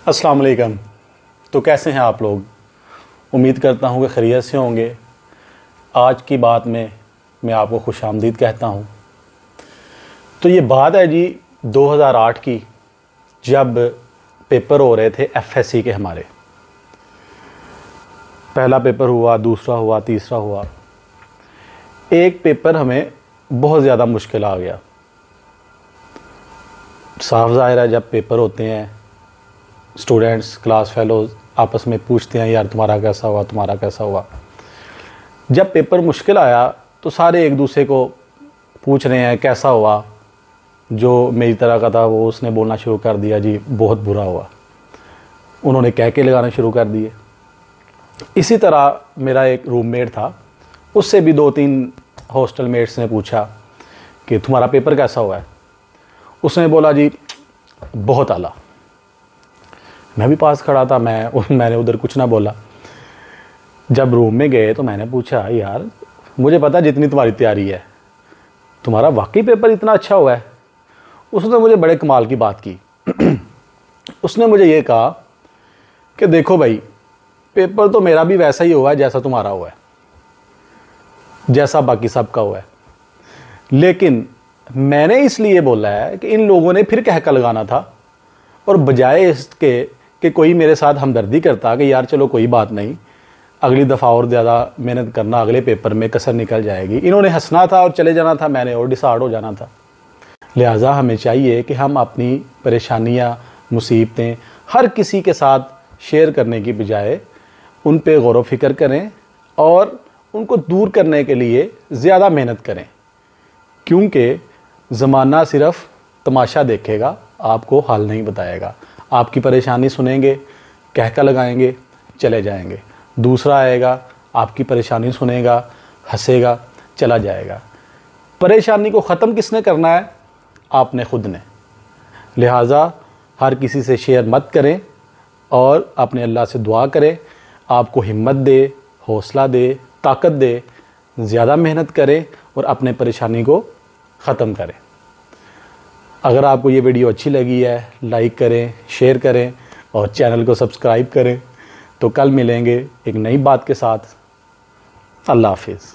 अस्सलाम वालेकुम। तो कैसे हैं आप लोग? उम्मीद करता हूँ कि खैरियत से होंगे। आज की बात में मैं आपको खुशामदीद कहता हूँ। तो ये बात है जी 2008 की, जब पेपर हो रहे थे एफएससी के। हमारे पहला पेपर हुआ, दूसरा हुआ, तीसरा हुआ। एक पेपर हमें बहुत ज़्यादा मुश्किल आ गया। साफ ज़ाहिर है, जब पेपर होते हैं स्टूडेंट्स, क्लास फेलोज़ आपस में पूछते हैं, यार तुम्हारा कैसा हुआ, तुम्हारा कैसा हुआ। जब पेपर मुश्किल आया तो सारे एक दूसरे को पूछ रहे हैं कैसा हुआ। जो मेरी तरह का था वो उसने बोलना शुरू कर दिया, जी बहुत बुरा हुआ। उन्होंने कह के लगाना शुरू कर दिए। इसी तरह मेरा एक रूममेट था, उससे भी 2-3 हॉस्टल मेट्स ने पूछा कि तुम्हारा पेपर कैसा हुआ है। उसने बोला जी बहुत आला। मैं भी पास खड़ा था, मैंने उधर कुछ ना बोला। जब रूम में गए तो मैंने पूछा, यार मुझे पता जितनी तुम्हारी तैयारी है, तुम्हारा वाकई पेपर इतना अच्छा हुआ है? उसने मुझे बड़े कमाल की बात की। उसने मुझे ये कहा कि देखो भाई, पेपर तो मेरा भी वैसा ही हुआ है जैसा तुम्हारा हुआ है, जैसा बाकी सबका हुआ है। लेकिन मैंने इसलिए बोला है कि इन लोगों ने फिर कहका लगाना था, और बजाय इसके कि कोई मेरे साथ हमदर्दी करता कि यार चलो कोई बात नहीं, अगली दफ़ा और ज़्यादा मेहनत करना, अगले पेपर में कसर निकल जाएगी, इन्होंने हंसना था और चले जाना था, मैंने और डिसार्ड हो जाना था। लिहाजा हमें चाहिए कि हम अपनी परेशानियां, मुसीबतें हर किसी के साथ शेयर करने की बजाय उन पे गौर व फिक्र करें और उनको दूर करने के लिए ज़्यादा मेहनत करें। क्योंकि ज़माना सिर्फ़ तमाशा देखेगा, आपको हल नहीं बताएगा। आपकी परेशानी सुनेंगे, कहका लगाएंगे, चले जाएंगे। दूसरा आएगा, आपकी परेशानी सुनेगा, हंसेगा, चला जाएगा। परेशानी को ख़त्म किसने करना है? आपने खुद ने। लिहाजा हर किसी से शेयर मत करें और अपने अल्लाह से दुआ करें आपको हिम्मत दे, हौसला दे, ताकत दे, ज़्यादा मेहनत करें और अपने परेशानी को ख़त्म करें। अगर आपको ये वीडियो अच्छी लगी है, लाइक करें, शेयर करें और चैनल को सब्सक्राइब करें। तो कल मिलेंगे एक नई बात के साथ। अल्लाह हाफिज़।